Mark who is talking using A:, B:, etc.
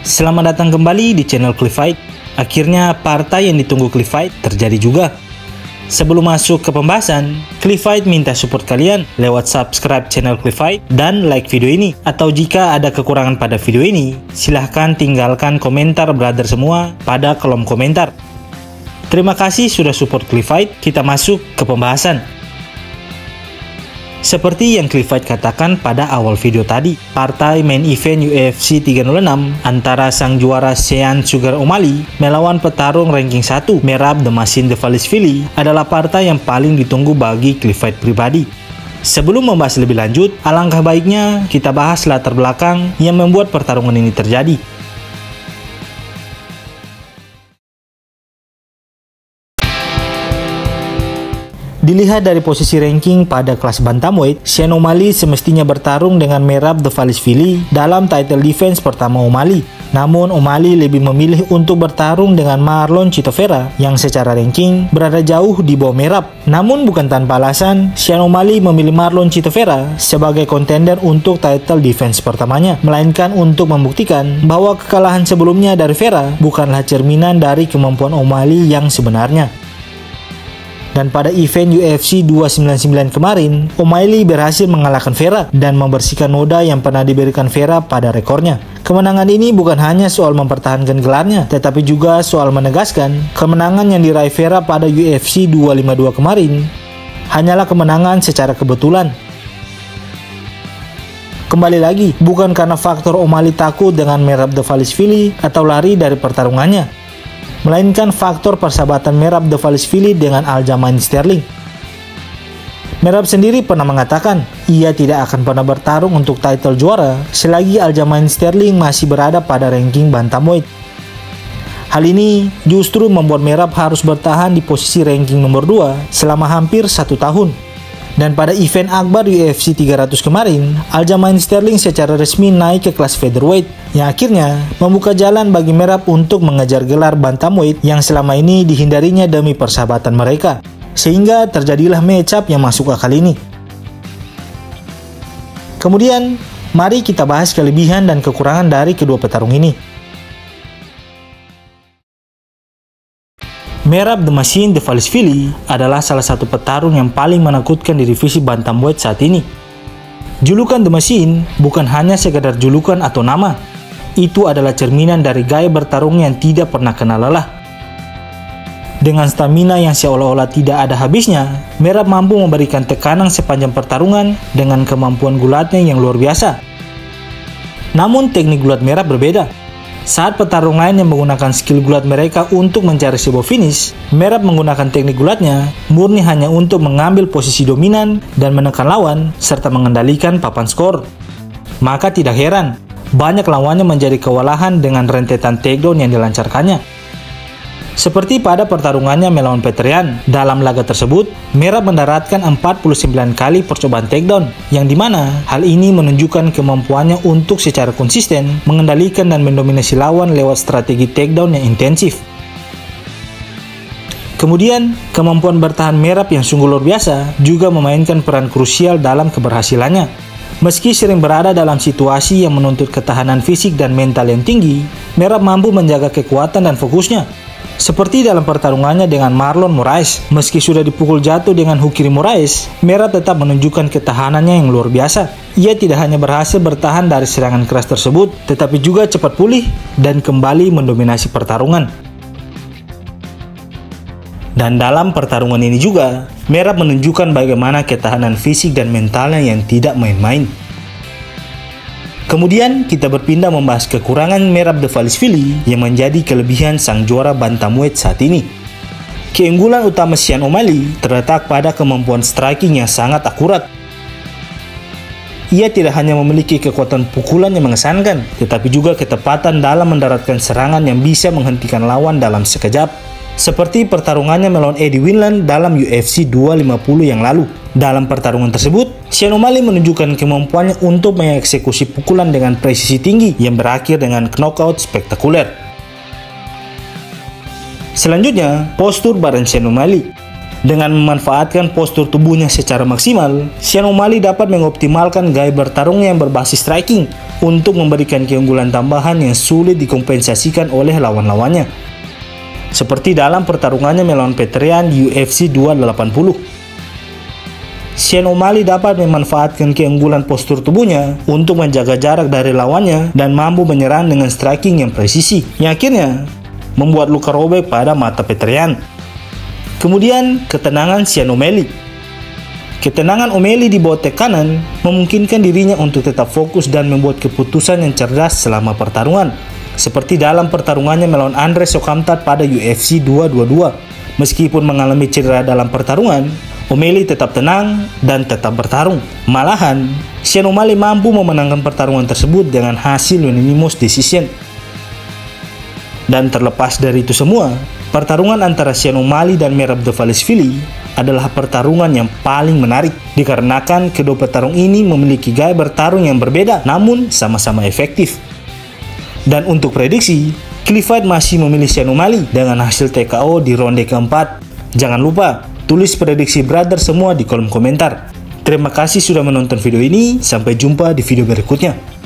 A: Selamat datang kembali di channel Cliff Fight. Akhirnya partai yang ditunggu Cliff Fight terjadi juga. Sebelum masuk ke pembahasan, Cliff Fight minta support kalian lewat subscribe channel Cliff Fight dan like video ini. Atau jika ada kekurangan pada video ini, silahkan tinggalkan komentar brother semua pada kolom komentar. Terima kasih sudah support Cliff Fight. Kita masuk ke pembahasan. Seperti yang Cliff Fight katakan pada awal video tadi, partai main event UFC 306 antara sang juara Sean Sugar O'Malley melawan petarung ranking 1 Merab The Machine Dvalishvili adalah partai yang paling ditunggu bagi Cliff Fight pribadi. Sebelum membahas lebih lanjut, alangkah baiknya kita bahas latar belakang yang membuat pertarungan ini terjadi. Dilihat dari posisi ranking pada kelas bantamweight, Sean O'Malley semestinya bertarung dengan Merab Dvalishvili dalam title defense pertama O'Malley. Namun O'Malley lebih memilih untuk bertarung dengan Marlon Chito Vera yang secara ranking berada jauh di bawah Merab. Namun bukan tanpa alasan, Sean O'Malley memilih Marlon Chito Vera sebagai kontender untuk title defense pertamanya, melainkan untuk membuktikan bahwa kekalahan sebelumnya dari Vera bukanlah cerminan dari kemampuan O'Malley yang sebenarnya. Dan pada event UFC 299 kemarin, O'Malley berhasil mengalahkan Vera dan membersihkan noda yang pernah diberikan Vera pada rekornya. Kemenangan ini bukan hanya soal mempertahankan gelarnya, tetapi juga soal menegaskan kemenangan yang diraih Vera pada UFC 252 kemarin hanyalah kemenangan secara kebetulan. Kembali lagi, bukan karena faktor O'Malley takut dengan Merab Dvalishvili atau lari dari pertarungannya, melainkan faktor persahabatan Merab Dvalishvili dengan Aljamain Sterling. Merab sendiri pernah mengatakan ia tidak akan pernah bertarung untuk title juara selagi Aljamain Sterling masih berada pada ranking bantamweight. Hal ini justru membuat Merab harus bertahan di posisi ranking nomor 2 selama hampir 1 tahun. Dan pada event akbar UFC 300 kemarin, Aljamain Sterling secara resmi naik ke kelas featherweight, yang akhirnya membuka jalan bagi Merab untuk mengejar gelar bantamweight yang selama ini dihindarinya demi persahabatan mereka. Sehingga terjadilah matchup yang masuk akal ini. Kemudian, mari kita bahas kelebihan dan kekurangan dari kedua petarung ini. Merab The Machine Dvalishvili adalah salah satu petarung yang paling menakutkan di divisi bantamweight saat ini. Julukan The Machine bukan hanya sekedar julukan atau nama. Itu adalah cerminan dari gaya bertarung yang tidak pernah kenal lelah. Dengan stamina yang seolah-olah tidak ada habisnya, Merab mampu memberikan tekanan sepanjang pertarungan dengan kemampuan gulatnya yang luar biasa. Namun teknik gulat Merab berbeda. Saat petarung lain yang menggunakan skill gulat mereka untuk mencari sebuah finish, Merab menggunakan teknik gulatnya murni hanya untuk mengambil posisi dominan dan menekan lawan serta mengendalikan papan skor. Maka tidak heran, banyak lawannya menjadi kewalahan dengan rentetan takedown yang dilancarkannya. Seperti pada pertarungannya melawan Petr Yan, dalam laga tersebut, Merab mendaratkan 49 kali percobaan takedown, yang dimana hal ini menunjukkan kemampuannya untuk secara konsisten mengendalikan dan mendominasi lawan lewat strategi takedown yang intensif. Kemudian, kemampuan bertahan Merab yang sungguh luar biasa juga memainkan peran krusial dalam keberhasilannya. Meski sering berada dalam situasi yang menuntut ketahanan fisik dan mental yang tinggi, Merab mampu menjaga kekuatan dan fokusnya. Seperti dalam pertarungannya dengan Marlon Moraes, meski sudah dipukul jatuh dengan hook kiri Moraes, Merab tetap menunjukkan ketahanannya yang luar biasa. Ia tidak hanya berhasil bertahan dari serangan keras tersebut, tetapi juga cepat pulih dan kembali mendominasi pertarungan. Dan dalam pertarungan ini juga, Merab menunjukkan bagaimana ketahanan fisik dan mentalnya yang tidak main-main. Kemudian kita berpindah membahas kekurangan Merab Dvalishvili yang menjadi kelebihan sang juara bantamweight saat ini. Keunggulan utama Sean O'Malley terletak pada kemampuan striking yang sangat akurat. Ia tidak hanya memiliki kekuatan pukulan yang mengesankan, tetapi juga ketepatan dalam mendaratkan serangan yang bisa menghentikan lawan dalam sekejap. Seperti pertarungannya melawan Eddie Wineland dalam UFC 250 yang lalu. Dalam pertarungan tersebut, Sean O'Malley menunjukkan kemampuannya untuk mengeksekusi pukulan dengan presisi tinggi yang berakhir dengan knockout spektakuler. Selanjutnya, postur badan Sean O'Malley. Dengan memanfaatkan postur tubuhnya secara maksimal, Sean O'Malley dapat mengoptimalkan gaya bertarungnya yang berbasis striking untuk memberikan keunggulan tambahan yang sulit dikompensasikan oleh lawan-lawannya. Seperti dalam pertarungannya melawan Petrian di UFC 280. Sean O'Malley dapat memanfaatkan keunggulan postur tubuhnya untuk menjaga jarak dari lawannya dan mampu menyerang dengan striking yang presisi, yang akhirnya membuat luka robek pada mata Petrian. Kemudian, ketenangan Sean O'Malley. Ketenangan O'Malley di bawah tekanan memungkinkan dirinya untuk tetap fokus dan membuat keputusan yang cerdas selama pertarungan. Seperti dalam pertarungannya melawan Andre Sokamtat pada UFC 222. Meskipun mengalami cedera dalam pertarungan, O'Malley tetap tenang dan tetap bertarung. Malahan, Sean O'Malley mampu memenangkan pertarungan tersebut dengan hasil unanimous decision. Dan terlepas dari itu semua, pertarungan antara Sean O'Malley dan Merab Dvalishvili adalah pertarungan yang paling menarik dikarenakan kedua petarung ini memiliki gaya bertarung yang berbeda namun sama-sama efektif. Dan untuk prediksi, Clifford masih memilih Sean O'Malley dengan hasil TKO di ronde keempat. Jangan lupa tulis prediksi brother semua di kolom komentar. Terima kasih sudah menonton video ini, sampai jumpa di video berikutnya.